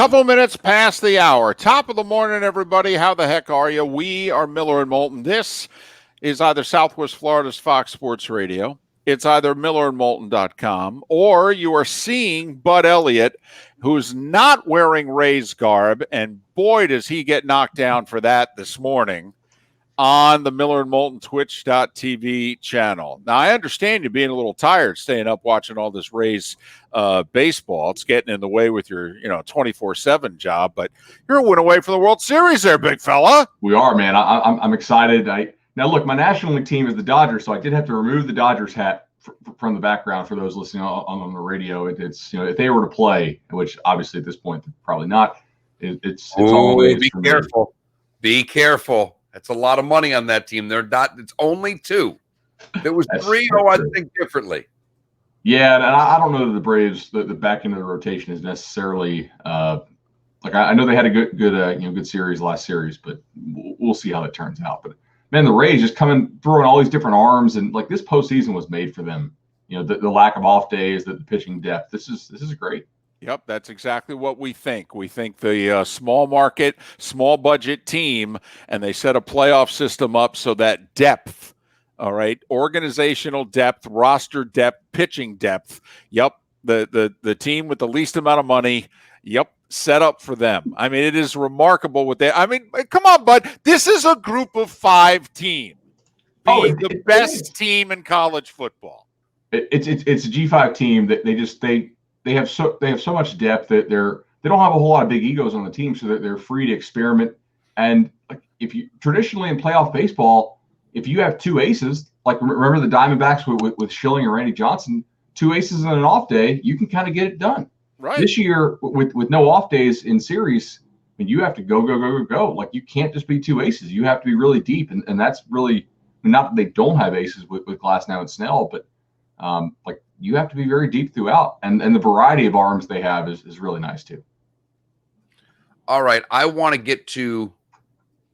Couple minutes past the hour. Top of the morning, everybody. How the heck are you? We are Miller and Moulton. This is either Southwest Florida's Fox Sports Radio. It's either millerandmoulton.com, or you are seeing Bud Elliott, who's not wearing Ray's garb, and boy, does he get knocked down for that this morning on the Miller and Moulton Twitch.tv channel. Now, I understand you being a little tired staying up watching all this Rays baseball. It's getting in the way with your 24/7 job, but you're a win away from the World Series there, big fella. We are, man. I'm excited. Now, look, my National League team is the Dodgers, so I did have to remove the Dodgers hat from the background for those listening on the radio. It's if they were to play, which obviously at this point probably not. It's all the Rays. Be careful. Be careful. That's a lot of money on that team. They're not. It's only 2. If it was 3, I'd think differently. Yeah, and I don't know that the Braves, the back end of the rotation is necessarily like I know they had a good series last series, but we'll see how that turns out. But man, the Rays just throwing all these different arms, and like this postseason was made for them. The lack of off days, the pitching depth. This is great. Yep, that's exactly what we think. We think the small market, small budget team, and they set a playoff system up so that depth, all right, organizational depth, roster depth, pitching depth. Yep, the team with the least amount of money. Yep, set up for them. I mean, it is remarkable what they. I mean, come on, Bud. This is a group of 5 team. The best team in college football. It's a G5 team that they have so much depth that they don't have a whole lot of big egos on the team, so that they're free to experiment. And like if you traditionally in playoff baseball, if you have 2 aces, like remember the Diamondbacks with Schilling and Randy Johnson, 2 aces on an off day, you can kind of get it done. Right. This year with no off days in series, I mean, you have to go. Like you can't just be 2 aces. You have to be really deep, and that's really not that they don't have aces with Glasnow and Snell, but like you have to be very deep throughout, and the variety of arms they have is really nice too. All right, I want to get to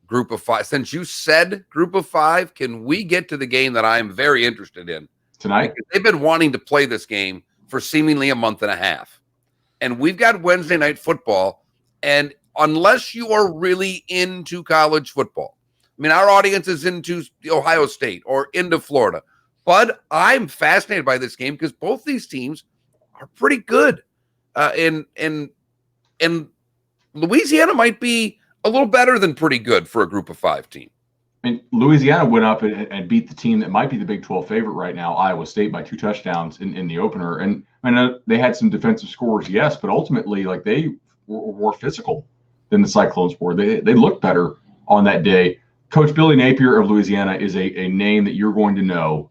group of 5. Since you said group of 5, can we get to the game that I'm very interested in tonight? Because they've been wanting to play this game for seemingly a month and a half, and we've got Wednesday night football. And unless you are really into college football, I mean, our audience is into Ohio State or into Florida. But I'm fascinated by this game because both these teams are pretty good. And Louisiana might be a little better than pretty good for a group of 5 team. I mean, Louisiana went up and beat the team that might be the Big 12 favorite right now, Iowa State, by 2 touchdowns in the opener. And I know they had some defensive scores, yes, but ultimately, like they were more physical than the Cyclones were. They looked better on that day. Coach Billy Napier of Louisiana is a name that you're going to know.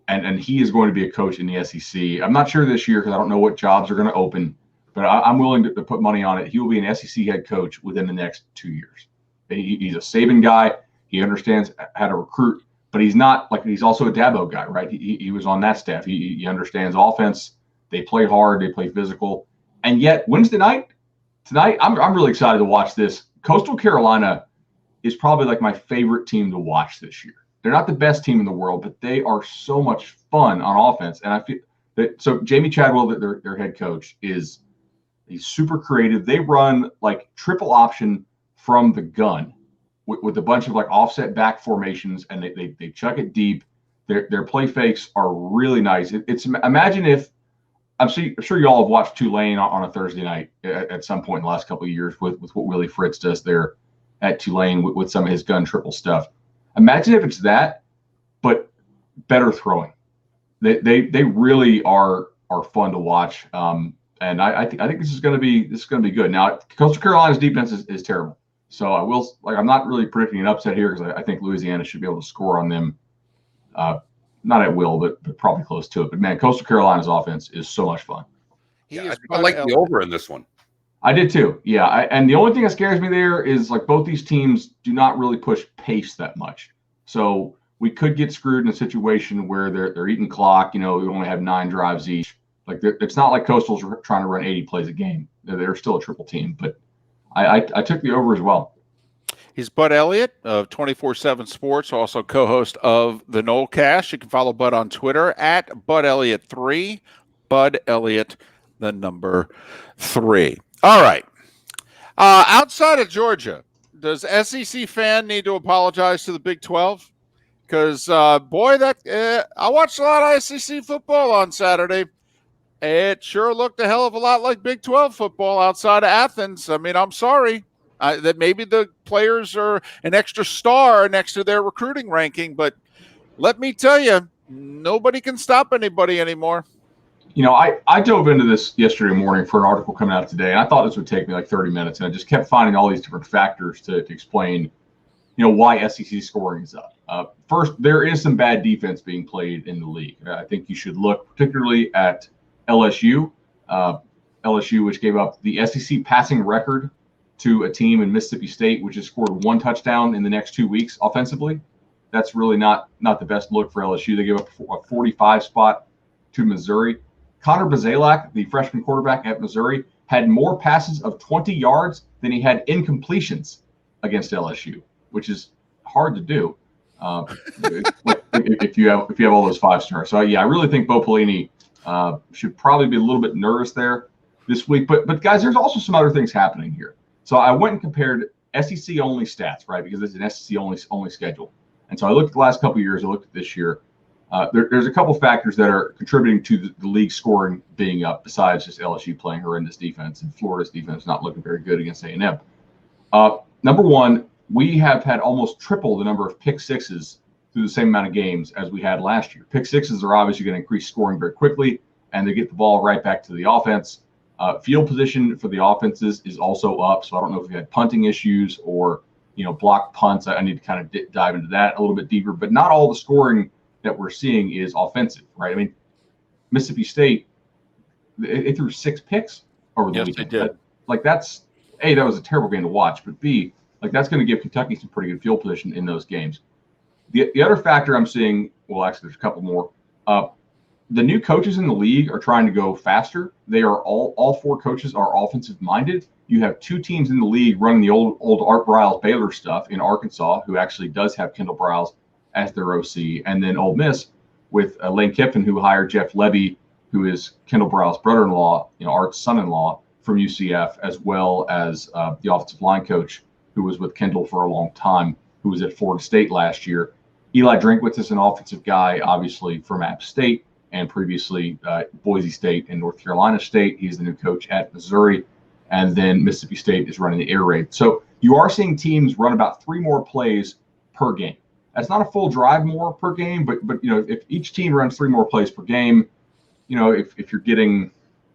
And he is going to be a coach in the SEC. I'm not sure this year because I don't know what jobs are going to open, but I'm willing to put money on it. He will be an SEC head coach within the next 2 years. He's a Saban guy. He understands how to recruit, but he's not like he's also a Dabo guy, right? He was on that staff. He understands offense. They play hard. They play physical. And yet Wednesday night, tonight, I'm really excited to watch this. Coastal Carolina is probably like my favorite team to watch this year. They're not the best team in the world, but they are so much fun on offense. And I feel that Jamie Chadwell, their head coach, he's super creative. They run like triple option from the gun with a bunch of like offset back formations, and they chuck it deep. Their play fakes are really nice. It's imagine if I'm sure you all have watched Tulane on a Thursday night at some point in the last couple of years with what Willie Fritz does there at Tulane with some of his gun triple stuff. Imagine if it's that, but better throwing. They really are fun to watch, and I think this is going to be good. Now, Coastal Carolina's defense is terrible, so I'm not really predicting an upset here because I think Louisiana should be able to score on them, not at will, but probably close to it. But man, Coastal Carolina's offense is so much fun. I like the over in this one. I did too. Yeah. And the only thing that scares me there is like both these teams do not really push pace that much. So we could get screwed in a situation where they're eating clock. We only have 9 drives each. Like it's not like Coastal's trying to run 80 plays a game. They're still a triple team, but I took the over as well. He's Bud Elliott of 24/7 Sports, also co-host of the Nolecast. You can follow Bud on Twitter at BudElliott3, Bud Elliott, the number 3. All right. Outside of Georgia, does SEC fan need to apologize to the Big 12? Because, boy, I watched a lot of SEC football on Saturday. It sure looked a hell of a lot like Big 12 football outside of Athens. I mean, I'm sorry that maybe the players are an extra star next to their recruiting ranking, but let me tell you, nobody can stop anybody anymore. I dove into this yesterday morning for an article coming out today, and I thought this would take me like 30 minutes, and I just kept finding all these different factors to explain, why SEC scoring is up. First, there is some bad defense being played in the league. I think you should look particularly at LSU. LSU, which gave up the SEC passing record to a team in Mississippi State, which has scored 1 touchdown in the next 2 weeks offensively. That's really not the best look for LSU. They gave up a 45 spot to Missouri. Connor Bazelak, the freshman quarterback at Missouri, had more passes of 20 yards than he had incompletions against LSU, which is hard to do if you have all those 5-stars. So yeah, I really think Bo Pelini should probably be a little bit nervous there this week. But guys, there's also some other things happening here. So I went and compared SEC only stats, right? Because it's an SEC only schedule. And so I looked at the last couple of years. I looked at this year. There's a couple factors that are contributing to the league scoring being up, besides just LSU playing horrendous defense and Florida's defense not looking very good against A&M. Number one, we have had almost triple the number of pick sixes through the same amount of games as we had last year. Pick sixes are obviously going to increase scoring very quickly, and they get the ball right back to the offense. Field position for the offenses is also up, so I don't know if we had punting issues or blocked punts. I need to kind of dive into that a little bit deeper, but not all the scoring that we're seeing is offensive, right? I mean, Mississippi State, they threw 6 picks over the weekend. They did. That's A, that was a terrible game to watch, but B, that's going to give Kentucky some pretty good field position in those games. The other factor I'm seeing, well, actually, there's a couple more. The new coaches in the league are trying to go faster. They are all 4 coaches are offensive minded. You have 2 teams in the league running the old Art Briles Baylor stuff in Arkansas, who actually does have Kendall Briles as their OC, and then Ole Miss with Lane Kiffin, who hired Jeff Levy, who is Kendall Briles' brother-in-law, Art's son-in-law from UCF, as well as the offensive line coach who was with Kendall for a long time, who was at Florida State last year. Eli Drinkwitz is an offensive guy, obviously from App State, and previously Boise State and North Carolina State. He's the new coach at Missouri, and then Mississippi State is running the air raid. So you are seeing teams run about 3 more plays per game. That's not a full drive more per game, but if each team runs 3 more plays per game, if you're getting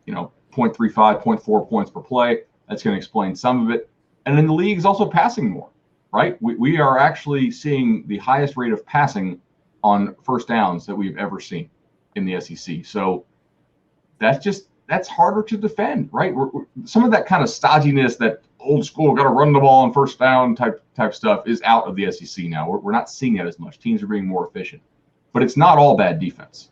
0.35, 0.4 points per play, that's going to explain some of it. And then the league is also passing more, right? We are actually seeing the highest rate of passing on first downs that we've ever seen in the SEC. So that's harder to defend, right? Some of that kind of stodginess, that old school, got to run the ball on first down type stuff is out of the SEC now. We're not seeing that as much. Teams are being more efficient, but it's not all bad defense.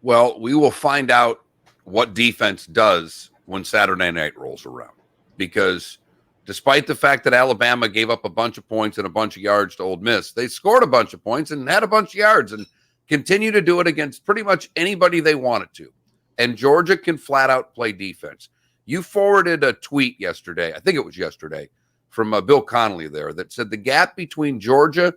Well, we will find out what defense does when Saturday night rolls around, because despite the fact that Alabama gave up a bunch of points and a bunch of yards to Ole Miss, they scored a bunch of points and had a bunch of yards and continue to do it against pretty much anybody they wanted to. And Georgia can flat out play defense. You forwarded a tweet yesterday, I think it was yesterday, from Bill Connolly there, that said the gap between Georgia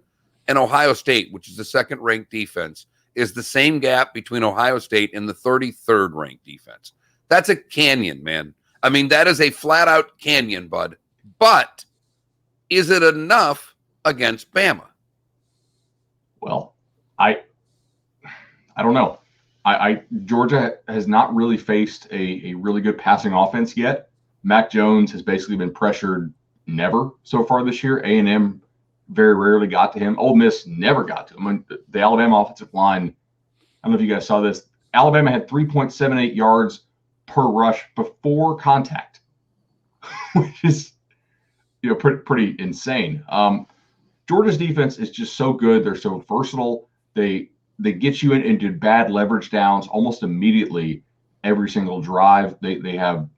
and Ohio State, which is the 2nd ranked defense, is the same gap between Ohio State and the 33rd ranked defense. That's a canyon, man. I mean, that is a flat out canyon, Bud. But is it enough against Bama? Well, I don't know. Georgia has not really faced a really good passing offense yet. Mac Jones has basically been pressured never so far this year. A&M very rarely got to him. Ole Miss never got to him. I mean, the Alabama offensive line, I don't know if you guys saw this, Alabama had 3.78 yards per rush before contact, which is pretty insane. Georgia's defense is just so good. They're so versatile. They get you into bad leverage downs almost immediately every single drive. They have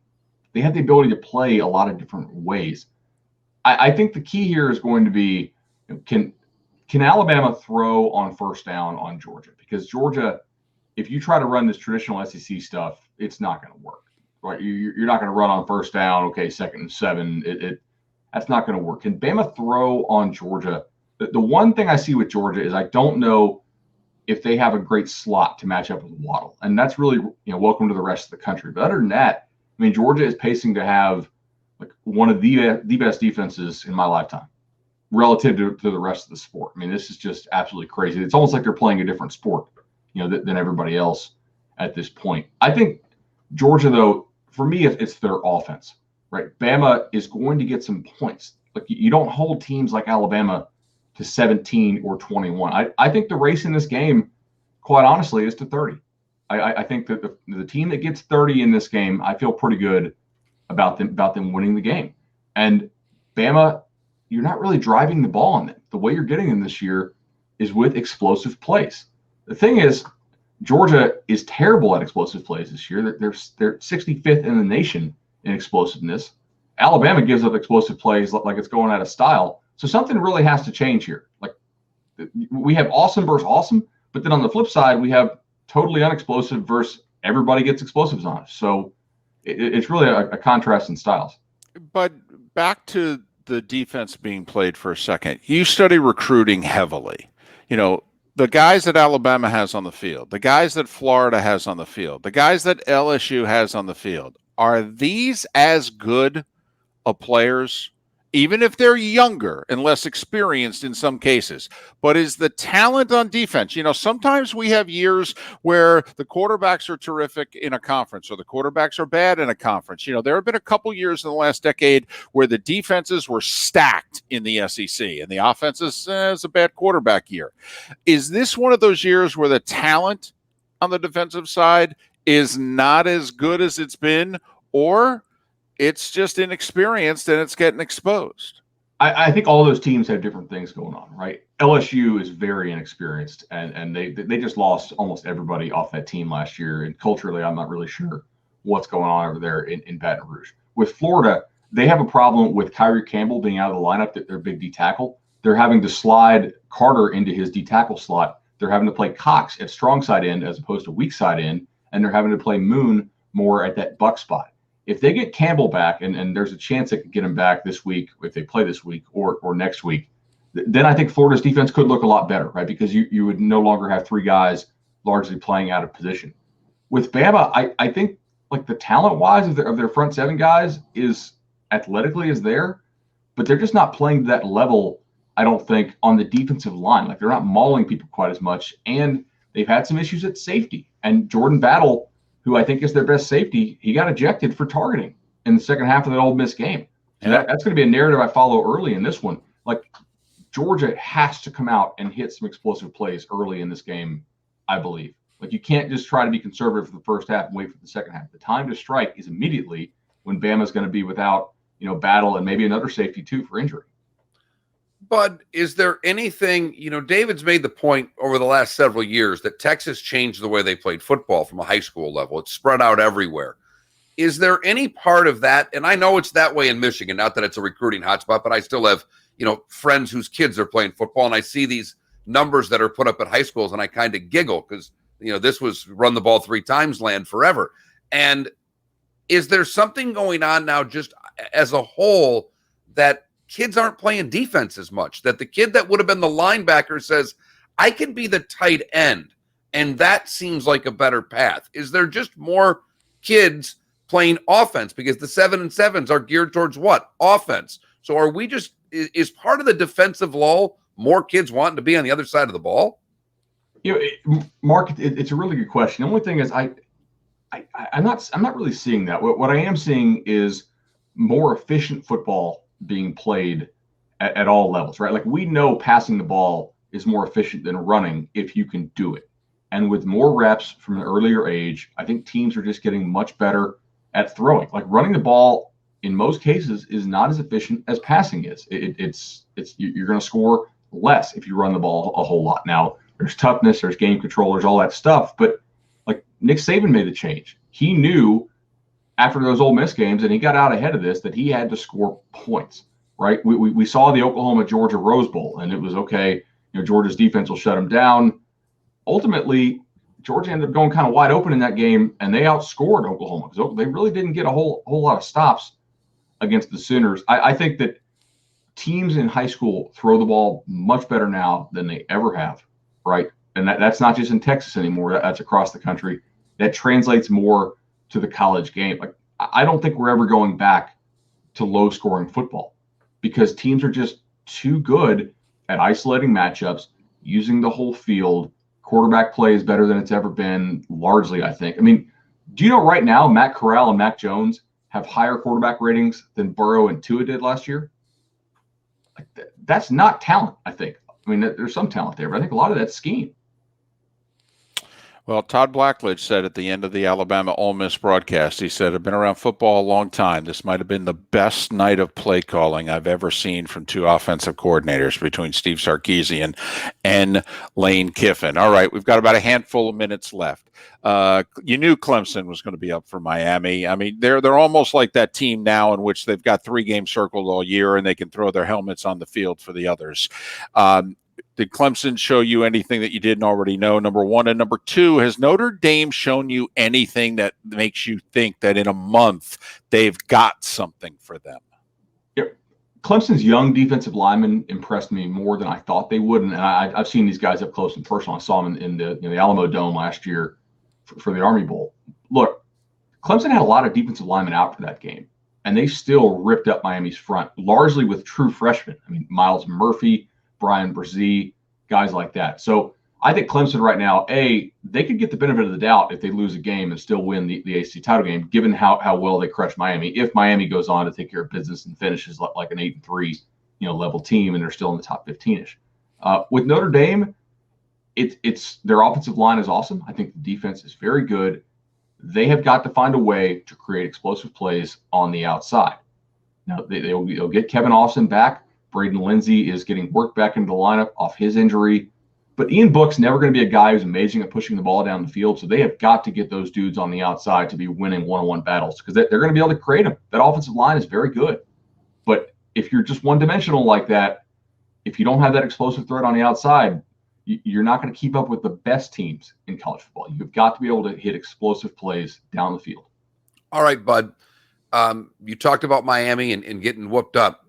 the ability to play a lot of different ways. I think the key here is going to be, can Alabama throw on first down on Georgia? Because Georgia, if you try to run this traditional SEC stuff, it's not going to work. right? You're not going to run on first down. Okay, 2nd and 7. That's not going to work. Can Bama throw on Georgia? The one thing I see with Georgia is I don't know if they have a great slot to match up with Waddle, and that's really welcome to the rest of the country. But other than that, I mean, Georgia is pacing to have like one of the best defenses in my lifetime relative to the rest of the sport. I mean, this is just absolutely crazy. It's almost like they're playing a different sport, than everybody else at this point. I think Georgia, though, for me, it's their offense, right? Bama is going to get some points. Like, you don't hold teams like Alabama to 17 or 21. I think the race in this game, quite honestly, is to 30. I think that the team that gets 30 in this game, I feel pretty good about them winning the game. And Bama, you're not really driving the ball on them. The way you're getting them this year is with explosive plays. The thing is, Georgia is terrible at explosive plays this year. They're 65th in the nation in explosiveness. Alabama gives up explosive plays like it's going out of style. So something really has to change here. Like, we have awesome versus awesome, but then on the flip side, we have totally unexplosive versus everybody gets explosives on us. So it's really a contrast in styles. But back to the defense being played for a second. You study recruiting heavily. The guys that Alabama has on the field, the guys that Florida has on the field, the guys that LSU has on the field, are these as good of players, even if they're younger and less experienced in some cases? But is the talent on defense, sometimes we have years where the quarterbacks are terrific in a conference or the quarterbacks are bad in a conference. There have been a couple years in the last decade where the defenses were stacked in the SEC and the offenses is a bad quarterback year. Is this one of those years where the talent on the defensive side is not as good as it's been, or it's just inexperienced and it's getting exposed? I think all those teams have different things going on, right? LSU is very inexperienced, and they just lost almost everybody off that team last year. And culturally, I'm not really sure what's going on over there in Baton Rouge. With Florida, they have a problem with Kyrie Campbell being out of the lineup, their big D tackle. They're having to slide Carter into his D tackle slot. They're having to play Cox at strong side end as opposed to weak side end, and they're having to play Moon more at that buck spot. If they get Campbell back, and there's a chance they could get him back this week if they play this week or next week, then I think Florida's defense could look a lot better, right? Because you would no longer have three guys largely playing out of position. With Bama, I think like the talent-wise of their front seven guys is athletically is there, but they're just not playing to that level, I don't think, on the defensive line. Like, they're not mauling people quite as much, and they've had some issues at safety. And Jordan Battle, who I think is their best safety, he got ejected for targeting in the second half of that Ole Miss game. So that's going to be a narrative I follow early in this one. Like, Georgia has to come out and hit some explosive plays early in this game, I believe. Like, you can't just try to be conservative for the first half and wait for the second half. The time to strike is immediately when Bama's going to be without, Battle and maybe another safety too for injury. But is there anything, David's made the point over the last several years that Texas changed the way they played football from a high school level. It's spread out everywhere. Is there any part of that? And I know it's that way in Michigan, not that it's a recruiting hotspot, but I still have, friends whose kids are playing football, and I see these numbers that are put up at high schools, and I kind of giggle because, this was run the ball 3 times land forever. And is there something going on now just as a whole that kids aren't playing defense as much, that the kid that would have been the linebacker says, I can be the tight end, and that seems like a better path? Is there just more kids playing offense because the 7 and 7s are geared towards what? Offense. So are we just, is part of the defensive lull more kids wanting to be on the other side of the ball? Mark, it's a really good question. The only thing is I'm not really seeing that. What I am seeing is more efficient football being played at all levels, right? Like, we know passing the ball is more efficient than running if you can do it. And with more reps from an earlier age, I think teams are just getting much better at throwing. Like, running the ball in most cases is not as efficient as passing is. You're going to score less if you run the ball a whole lot. Now, there's toughness, there's game control, there's all that stuff. But like, Nick Saban made a change. He knew after those Ole Miss games, and he got out ahead of this, that he had to score points, right? We saw the Oklahoma-Georgia Rose Bowl, and it was okay. Georgia's defense will shut them down. Ultimately, Georgia ended up going kind of wide open in that game, and they outscored Oklahoma because they really didn't get a whole lot of stops against the Sooners. I think that teams in high school throw the ball much better now than they ever have, right? And that's not just in Texas anymore. That's across the country. That translates more to the college game. Like, I don't think we're ever going back to low-scoring football because teams are just too good at isolating matchups, using the whole field. Quarterback play is better than it's ever been, largely, I think. I mean, do you know right now Matt Corral and Mac Jones have higher quarterback ratings than Burrow and Tua did last year? Like, that's not talent, I think. I mean, there's some talent there, but I think a lot of that's scheme. Well, Todd Blackledge said at the end of the Alabama Ole Miss broadcast, he said, I've been around football a long time. This might have been the best night of play calling I've ever seen from two offensive coordinators between Steve Sarkisian and Lane Kiffin. All right, we've got about a handful of minutes left. You knew Clemson was going to be up for Miami. I mean, they're almost like that team now in which they've got 3 games circled all year and they can throw their helmets on the field for the others. Did Clemson show you anything that you didn't already know, number one? And number two, has Notre Dame shown you anything that makes you think that in a month they've got something for them? Yep. Clemson's young defensive linemen impressed me more than I thought they would. And I've seen these guys up close and personal. I saw them in the Alamo Dome last year for the Army Bowl. Look, Clemson had a lot of defensive linemen out for that game, and they still ripped up Miami's front, largely with true freshmen. I mean, Miles Murphy, Brian Brzee, guys like that. So I think Clemson right now, they could get the benefit of the doubt if they lose a game and still win the ACC title game, given how well they crushed Miami. If Miami goes on to take care of business and finishes like an 8-3, level team, and they're still in the top 15-ish. With Notre Dame, it's their offensive line is awesome. I think the defense is very good. They have got to find a way to create explosive plays on the outside. Now they'll get Kevin Austin back. Braden Lindsey is getting worked back into the lineup off his injury. But Ian Book's never going to be a guy who's amazing at pushing the ball down the field. So they have got to get those dudes on the outside to be winning one-on-one battles because they're going to be able to create them. That offensive line is very good. But if you're just one-dimensional like that, if you don't have that explosive threat on the outside, you're not going to keep up with the best teams in college football. You've got to be able to hit explosive plays down the field. All right, Bud. You talked about Miami and getting whooped up.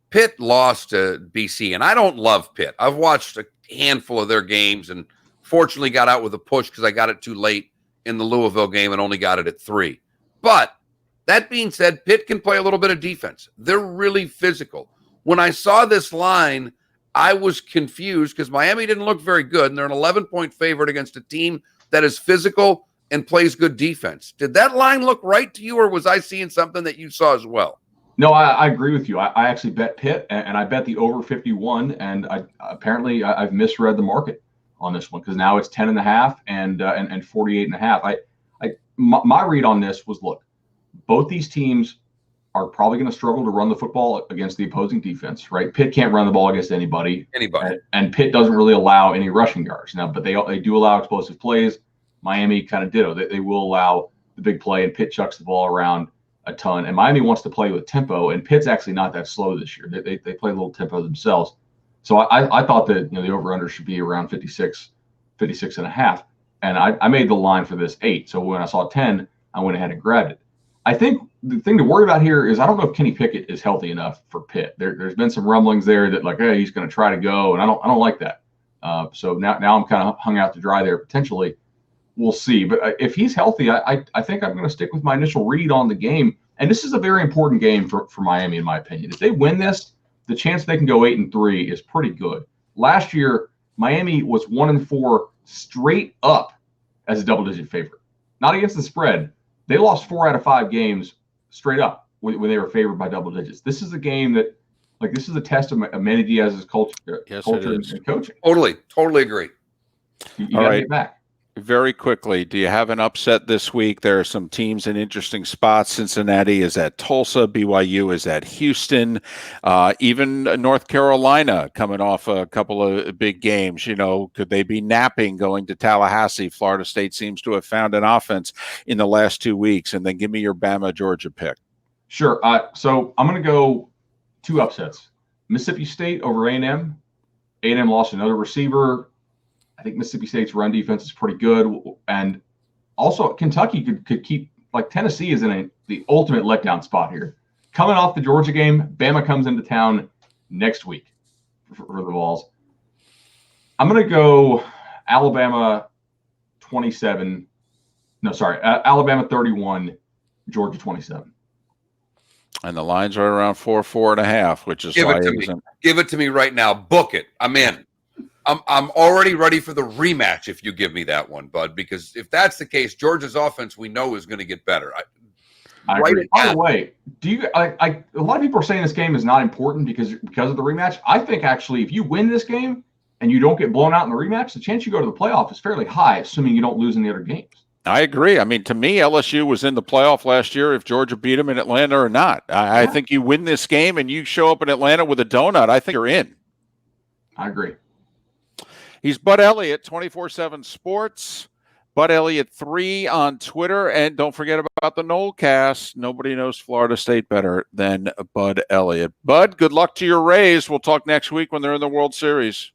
Pitt lost to BC, and I don't love Pitt. I've watched a handful of their games and fortunately got out with a push because I got it too late in the Louisville game and only got it at 3. But that being said, Pitt can play a little bit of defense. They're really physical. When I saw this line, I was confused because Miami didn't look very good, and they're an 11-point favorite against a team that is physical and plays good defense. Did that line look right to you, or was I seeing something that you saw as well? No, I agree with you. I actually bet Pitt, and I bet the over 51, and I've misread the market on this one because now it's 10.5 and 48.5. My read on this was, look, both these teams are probably going to struggle to run the football against the opposing defense, right? Pitt can't run the ball against anybody. And Pitt doesn't really allow any rushing yards now, but they do allow explosive plays. Miami kind of ditto. They will allow the big play, and Pitt chucks the ball around a ton, and Miami wants to play with tempo, and Pitt's actually not that slow this year. They play a little tempo themselves. So I thought that the over-under should be around 56.5, and I made the line for this 8. So when I saw 10, I went ahead and grabbed it. I think the thing to worry about here is I don't know if Kenny Pickett is healthy enough for Pitt. There's been some rumblings there that hey, he's going to try to go, and I don't like that. So now I'm kind of hung out to dry there potentially. We'll see. But if he's healthy, I think I'm going to stick with my initial read on the game. And this is a very important game for Miami, in my opinion. If they win this, the chance they can go 8-3 is pretty good. Last year, Miami was 1-4 straight up as a double-digit favorite. Not against the spread. They lost 4 out of 5 games straight up when they were favored by double digits. This is a game that, this is a test of Manny Diaz's culture, and coaching. Totally agree. You got to get back. Very quickly, do you have an upset this week? There are some teams in interesting spots. Cincinnati is at Tulsa. BYU is at Houston. Even North Carolina coming off a couple of big games. Could they be napping going to Tallahassee? Florida State seems to have found an offense in the last 2 weeks. And then give me your Bama Georgia pick. Sure. So I'm going to go 2 upsets. Mississippi State over A&M. A&M lost another receiver. I think Mississippi State's run defense is pretty good. And also Kentucky could keep, like, Tennessee is in the ultimate letdown spot here. Coming off the Georgia game, Bama comes into town next week for the Vols. I'm going to go Alabama 27. No, sorry. Alabama 31, Georgia 27. And the line's right around 4.5, which is why Give it to me right now. Book it. I'm in. I'm already ready for the rematch if you give me that one, Bud, because if that's the case, Georgia's offense we know is going to get better. I agree. By the way, a lot of people are saying this game is not important because of the rematch. I think actually if you win this game and you don't get blown out in the rematch, the chance you go to the playoff is fairly high, assuming you don't lose in the other games. I agree. I mean, to me, LSU was in the playoff last year if Georgia beat them in Atlanta or not. I think you win this game and you show up in Atlanta with a donut, I think you're in. I agree. He's Bud Elliott, 24/7 Sports. Bud Elliott 3 on Twitter. And don't forget about the Nolecast. Nobody knows Florida State better than Bud Elliott. Bud, good luck to your Rays. We'll talk next week when they're in the World Series.